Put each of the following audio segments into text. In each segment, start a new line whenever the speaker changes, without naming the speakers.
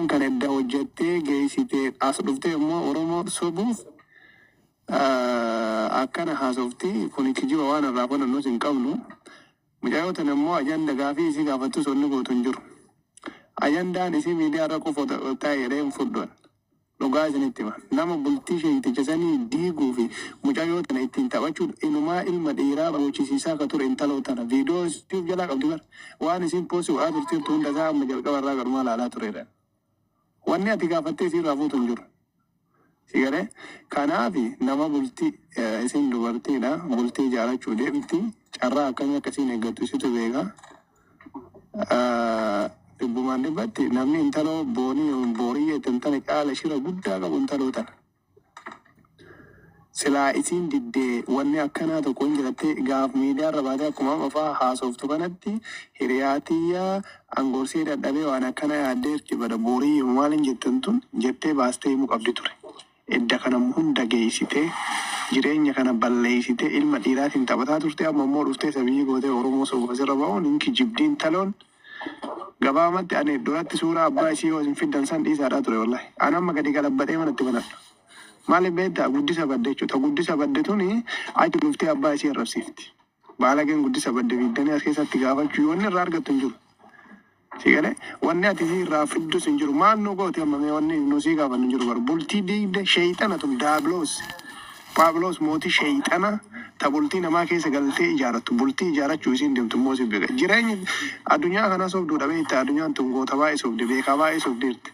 kan edda hojjettee geessitee as dhuftee immoo Oromoo sobuuf akkana haasofti kun kijiba waan irraa qonnus hin qabnu. Mucaayoota immoo ajanda gaafii isii gaafattu sonni gootu hin jiru. Ajandaan isii miidiyaa irra qofa taa'ee hin fudhan. Dhugaa isinitti hima. Nama bultii sheekiticha sanii diiguu fi mucaayoota ittiin taphachuun inumaa ilma dhiiraa bochisiisaa akka ture intalootana viidiyoo isiif jalaa qabdi bara. Waan isiin poosi waa turtiirtu hunda isaa amma jalqaba irraa garumaa laalaa tureedha. Wanni ati gaafattee isii irraa fuutu hin jiru. Sigalee kanaaf nama bultii isin dubartiidha. Bultii ijaarrachuu deemti. Carraa akkamii akkasiin eeggattu isitu beeka. Dubbumaan dhibbatti namni intaloo boorii yettantana caala shira guddaa qabu intaloo tana. Silaa isiin diddee wanni akkanaa tokko hin jiratte gaaf miidiyaa irra baatee akkuma mafaa haasoftu kanatti hiriyaatiyyaa angoorsee dadhabee waan akkana yaaddeerti bada boorii maal hin jettan tun jettee baastee himuu qabdi ture. Edda kana hunda geessitee jireenya kana balleessitee ilma dhiiraatiin taphataa turte amma immoo dhuftee sabiyyi gootee Oromoo soba sirra ba'uun hinki jibdiin taloon gabaamatti ani duratti suuraa abbaa isii yoo isin fiddan san dhiisaadhaa ture wallahi. Ani amma gadi galabbatee manatti banadha. Maaliif beektaa guddisa badde jechuudha. Guddisa badde tuni achi dhuftee abbaa isii arrabsiifti. Baalageen guddisa badde fiddanii as keessatti gaafachuu wanni irraa argattu hin jiru. Sigalee wanni ati isii irraa fiddus hin jiru. Maal nu gooti amma wanni nu sii gaafannu hin jiru bara. Bultii diigde sheeyxana tun daabloos. Paabuloos mootii sheeyxana tabultii namaa keessa galtee ijaarrattu. Bultii ijaarrachuu isiin deemtu immoo si beeka. Jireenyi addunyaa kana sobduudha beektaa addunyaan tun goota baay'ee sobde beekaa baay'ee sobdeerti.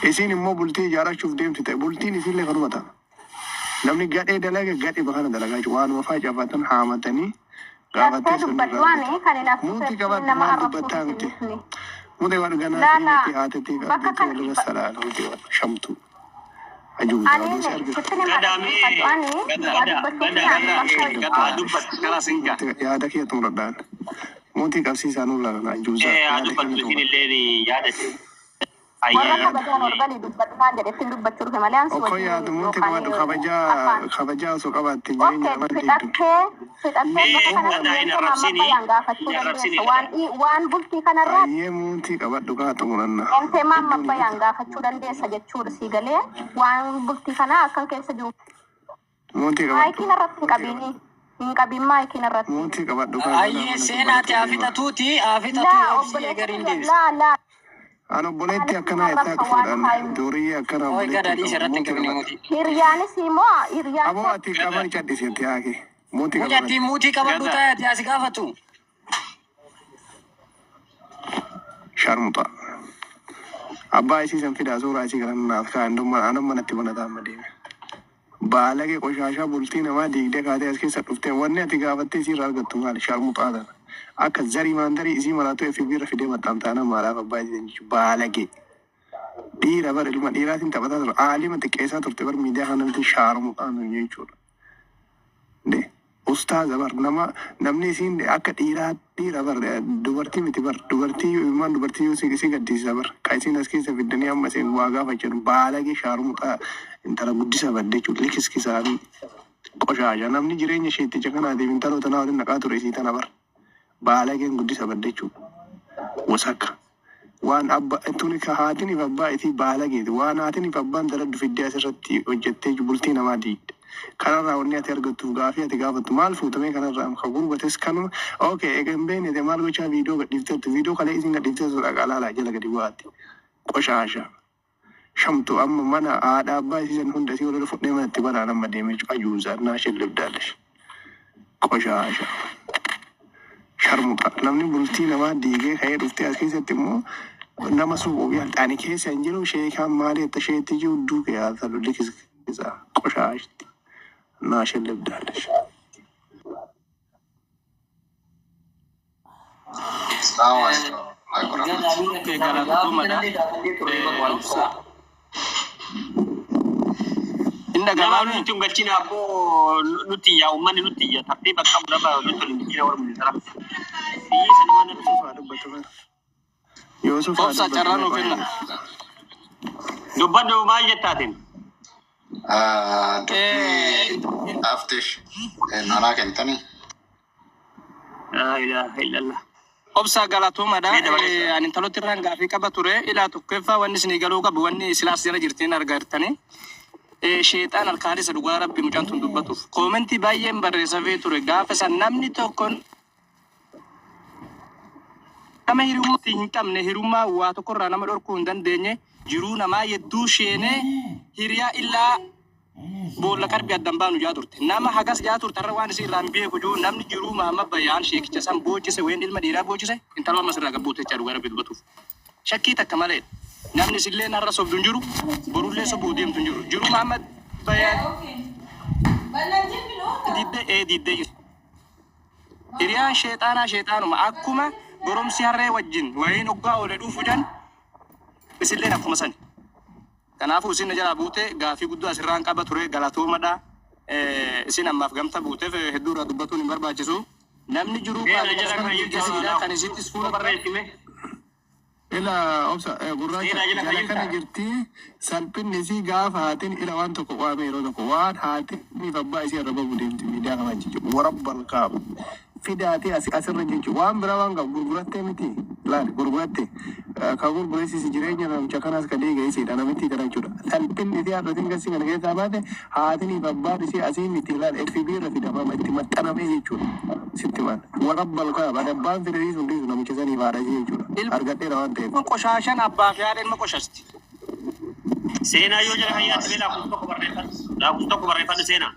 Isiin immoo bultii ijaarrachuuf deemti ta'e bultiin isiillee kanuma ta'a. Namni gadhee dalaga gadhee bakana dalagaa jechuudha. Waanuma facaafatan haamatanii gaafattee muutii qabaatu maal dubbattaa miti. Muutii waan ganaa fi miti haatatee qabdee walirra salaala muutii waan shamtuu. Yaada kee xumuradhaan mootii qabsiisaa nurraa ajuuza Okko yaadu muutii qabadhu kabajaa osoo qabaatte jireenya nama deemtu. Ayyee muutii qabadhu kaa xumuranna. Muutii qabadhu. Muutii qabadhu kaa.
Ayyee seenaati afitatuuti afitatu eegariin deebisa.
Ano obboleetti akkana jettaa fuudhan durii akkana
hiriyaanis immoo hiriyaan
aboo ati qaban cadhisetti haake
muutii qabadhu taate asi gaafatu
sharmuxa abbaa isii san fidaa suuraa isii kana naaf kaa anan manatti banataa amma deeme baalagee qoshaashaa bultii namaa diigdee kaatee as keessa dhuftee wanni ati gaafattee isii irraa argattu maali sharmuxaa tana. Akka zarii maandarii isii maraatoo FB irra fidee maxxantaana maalaaf abbaa isii jechuudha baalagee dhiira bara ilma dhiiraatiin taphataa ture aalima xiqqeessaa turte bara miidiyaa kanatti shaarmuudhaan jechuudha. Ustaaza bar namni isiin akka dhiira bar dubartii miti bar dubartii ilmaan dubartii yoo si gaddisiisa bar ka isiin as keessa fiddanii amma isiin waa gaafachan baalagee shaarmuudhaa intala guddisa badde jechuudha likiskisaa fi qoshaasha namni jireenya isheetticha kanaatiif intaloota naa waliin naqaa ture isii tana bar. Baalageen guddisa badde jechuudha. Wasakka. Waan abba tuni ka haatiniif abbaa itii baalageeti. Waan haatiniif abbaan daladdu fiddee asirratti hojjettee bultii namaa diigde. Kanarraa wanni ati argattuuf gaafii ati gaafattu maal fuutamee kanarraa ka gurbates kanuma. Okay egaa hin beekne maal gochaa viidiyoo gadhiifteettu. Viidiyoo kalee isin gadhiifteettu dhagaa laalaa jala gadi bu'aatti. Qoshaasha. Shamtu amma mana haadha abbaa isiisan hunda isii walirra fudhee manatti banaan amma deemee ajuuzaa naa shellibdaallesh. Qoshaasha. Sharmuxa namni bultii namaa diigee ka'ee dhuftee as keessatti immoo nama suuquu ani keessa hin jiru sheekaan maali akka sheetti jiru duuke yaasa lolli isaa qoshaashti naa shellibdaallesh.
Inda gabaabni nuti galchina aboo nuti yaa uummanni nuti yaa tartiiba qabu dhabaa nuti nuti warra mul'isara. Siyyi sanuma nuti
Yusuf dubbatu. Yusuf
obsa carraan ofirra. Dubbadhu maal jettaatiin?
Aftish nanaa kentanii.
Laa ilaaha illallah.
obsa galatooma da ani intalotti irraan gaafii qaba ture ilaa tokkoffaa wanni isin galuu qabu wanni silaas jala jirtiin argartanii sheexaan alkaadisa dhugaa rabbi mucaan tun dubbatuuf koomentii baay'een barreessafee ture gaafa san namni tokkon nama hirummaa hin qabne hirummaa waa tokkorraa nama dhorkuu hin dandeenye jiruu namaa yedduu sheenee hiriyaa illaa boolla qarbii addan baanu jaa turte nama hagas jaa turte irra waan isin irraan beeku jiru namni jiruu Mahammad Bayyaan sheekicha san boocise ween ilma dhiiraa boocise intala amma sirraa gabbuute jaa dhugaa rabbi dubbatuuf shakkii takka malee namni isillee narra sobdu hin jiru borullee sobuu deemtu hin jiru Mahammad Bayyaan diddee hiriyaan sheexaanuma akkuma goromsi harree wajjin wayiin oggaa oole dhuufu jan isilleen akkuma sani kanaafuu isin jala buute gaafii guddaa asirraan qaba ture galatoomadha isin ammaaf gamta buuteef hedduu irraa dubbatuun hin barbaachisu namni jiruu kan isittis fuula barreeffime
ila obsa gurraacha jala kana jirti salphinni isii gaafa haatiin ila waan tokko qaame yeroo tokko waan haatiin abbaa isii irra bahu deemti miidiyaa kana jechuudha warabbal qabu fidaati asirra jechuudha waan biraa waan qabu gurgurattee miti laal gurguratte ka gurgureessi jireenya namicha kanaas ka deegee isiidha namitti kana jechuudha salphinni isii har'atiin gasii kana keessaa baate haatiin abbaan isii asii miti laal FB irra fidama itti maxxanamee jechuudha sitti maal warabbal qabu abbaan fidanii sun dhiisu namicha sanii baadha jechuudha argadheera waan ta'eef
qoshashan abbaa fi haadha ilma qoshasti
seenaa yoo jala hayyaatti laafuu tokko barreeffadhu seenaa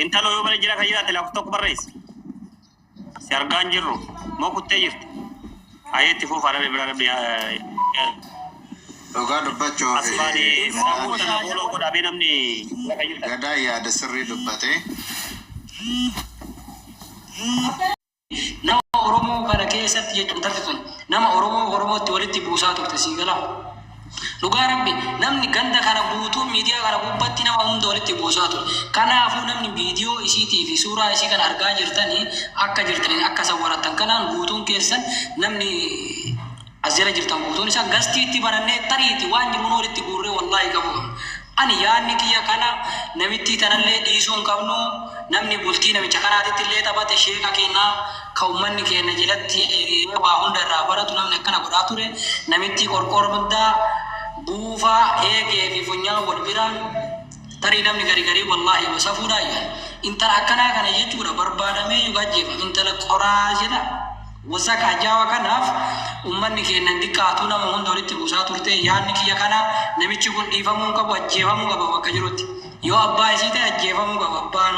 intalo yoo bara jira hayyaatti laafuu tokko barreessi si argaan jirru moo kuttee jirti ayetti fuufaa dhabe bira rabbi
dhugaa dubbachuu
asfaani namoota booloo godhamee namni
gadaa yaada sirrii dubbate
nama Oromoo kana keessatti jechuun tarti sun nama Oromootti walitti buusaa turte siigala dhugaa rabbi namni ganda kana guutuu miidiyaa kana gubbatti nama hunda walitti buusaa ture kanaafuu namni viidiyoo isiitii fi suuraa isii kan argaa jirtanii akka jirtanii akka sawwarattan kanaan guutuun keessan namni as jala jirtan guutuun isaa gastiitti banannee tariiti waan jiruun walitti guurree wallaahi qabu ani yaanni kiyya kana namitti tanallee dhiisuun qabnu namni bultii namicha kanaatitti illee taphate sheeka kennaa ka ummanni keenya jalatti waa hunda irraa baratu namni akkana godhaa ture namitti qorqordaa buufaa eegee fi funyaan wal biraan tarii namni garii wallaahi wasafuudha intala akkanaa kana jechuudha barbaadamee yugajeefa intala qoraa jedha wasaka ajaawa kanaaf ummanni keenya dikkaatu nama hunda walitti buusaa turte yaanni kiyya kana namichi kun dhiifamuu qabu ajjeefamuu qaba bakka jirutti yoo abbaa isii ta'e ajjeefamuu qaba abbaan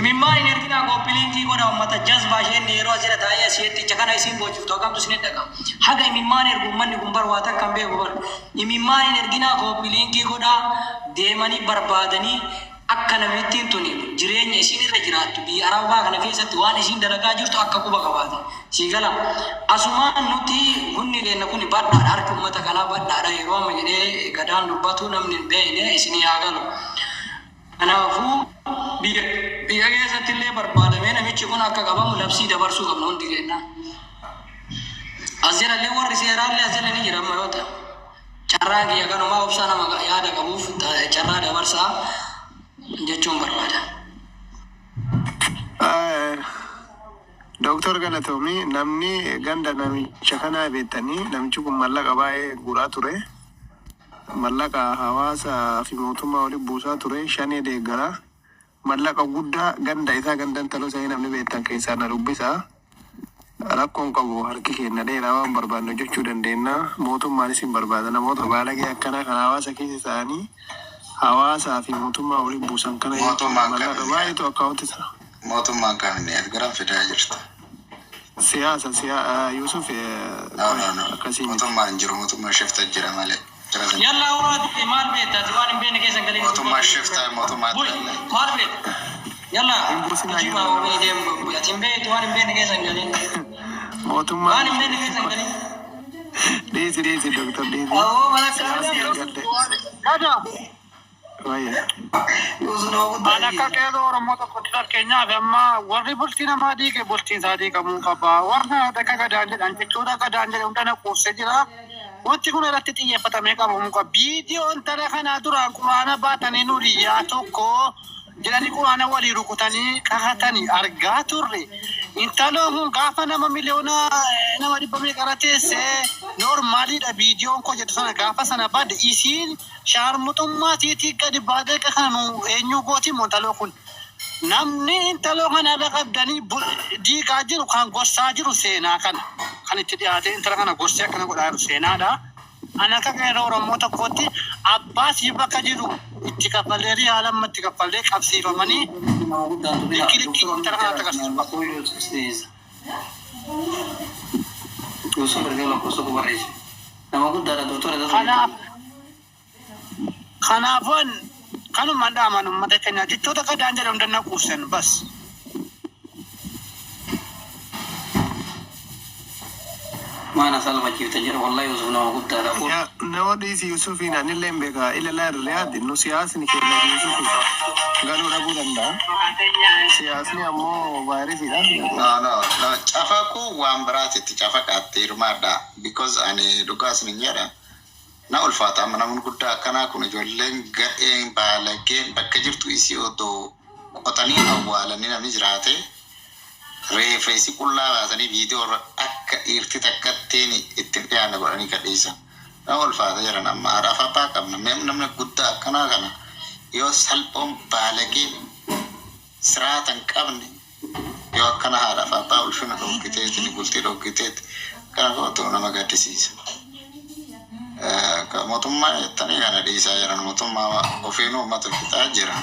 imimmaan hin ergina koppiliinkii godha ummata jazbaa isheen yeroo asirra taa'ee asiitti kana isiin boojjiftu akkamtu isin dhaqama haga imimmaan ergu ummanni kun barwaatan kan beeku bar imimmaan hin ergina koppiliinkii godha deemanii barbaadanii akka namittiin tuni jireenya isiin irra jiraattu biyya arabaa kana keessatti waan isiin dalagaa jirtu akka quba qabaate siigala asumaan nuti hunni keenya kun badhaadha harki ummata kanaa badhaadha yeroo amma jedhee gadaan dubbatu namni hin beekne isin yaa galu kanaafuu biyya keessatti illee barbaadamee namichi kun akka qabamu labsii dabarsuu qabna hundi keenya as jedhallee warri seeraallee as jala ni jira amma yoo ta'u carraa kiyya kanumaa obsaa nama yaada qabuuf carraa dabarsaa jechuun barbaada.
Doktor Galatoomii namni ganda namicha kanaa beektanii namichi kun mallaqa baay'ee guuraa ture mallaqa hawaasaa fi mootummaa waliin buusaa ture shanii deeggara mallaqa guddaa ganda isaa gandan taloo sa'ee namni beektan keessaa na dubbisaa rakkoon qabu harki keenya dheeraa waan barbaadnu jechuu dandeenya mootummaanis hin barbaada namoota baalagee akkanaa kan hawaasa keessa isaanii hawaasa fi mootummaa waliin buusan kana mallaqa baay'eetu akkaawwanti sana.
Mootummaan kamiin ergaran fidaa jirtu.
Siyaasa Yusuf akkasii
mootummaan jiru mootummaa shifta jira malee.
Yalla uraati maal beektaa waan hin beekne keessa galii.
Mootummaa shifta mootummaa
maal beektaa. Yalla jimaa oomishee deemu atiin beektu waan hin beekne keessa galii.
Mootummaa
waan hin beekne keessa galii.
Deesi doktor deesi.
Oo malakkaa.
Alakka qeerroo Oromoo tokkotti fakkeenyaaf amma warri bultii namaa diige bultiin isaa diigamuu qaba. Warra dhaqa gadaan jedhan jechuudha gadaan jedhan hunda quufsee jira. Wanti kun irratti xiyyeeffatamee qabamuu qaba. Viidiyoon tana kanaa duraan quraana baatanii nuriyyaa tokko
jedhanii quraana walii rukutanii qahatanii argaa turre. Intalon kun gaafa nama miliyoona nama 100 qarateessee normaaliidha viidiyoon koo jedhu sana gaafa sana bade isiin shaarmuxummaa tiitii gadi baadee qakanu eenyu gooti montaloo kun. Namni intaloo kana qabdanii diigaa jiru kan gorsaa jiru seenaa kana. Kan itti dhiyaatee intala kana gorsee akkana godhaa jiru seenaadha. Ana akka qeerroo Oromoo tokkotti abbaa si bakka jiru itti kaffallee riyaalamma itti kaffallee qabsiifamanii likkii intala kana agarsiisu. Kanaafan kanuma dhaaman uummata keenya jechoota akka daanjala hundannaa quusan bas.
Mana salma cifta jira wallahi Yusuf nama guddaa dha.
Ya nama dhiisi Yusufiin ani illee beeka ila riyaadi nu siyaasni keenya Yusufi galuu dhabuu danda'a. Siyaasni ammoo vaayirasiidha.
No, cafa ko waan biraatitti cafa qaattee hirmaadha. Because ani dhugaas ni jedha. Na ulfaata amma namoonni guddaa akkanaa kun ijoolleen gadheen baalageen bakka jirtu isii otoo qotanii awwaalanii namni jiraate reefa isii qullaa baasanii viidiyoo akka dhiirti takkatteen ittiin dhiyaanne godhanii gadhiisan. Na ulfaata jiran amma haadhaaf abbaa qabna. Namni guddaa akkanaa kana yoo salphoon baalageen siraatan qabne yoo akkana haadhaaf abbaa ulfina dhoggiteeti ni bultii dhoggiteeti kana kootu nama gaddisiisa. Mootummaa jettanii kana dhiisaa jiran mootummaa ofiin uummata fixaa jira.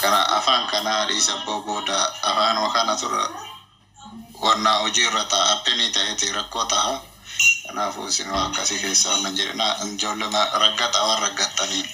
Kana afaan kana dhiisa booda afaan kana ture wanna hojii irra ta'a penii ta'eeti rakkoo ta'a. Kanaafuu isin akkasii keessaa waan jirna ijoollee raggata waan raggattanii.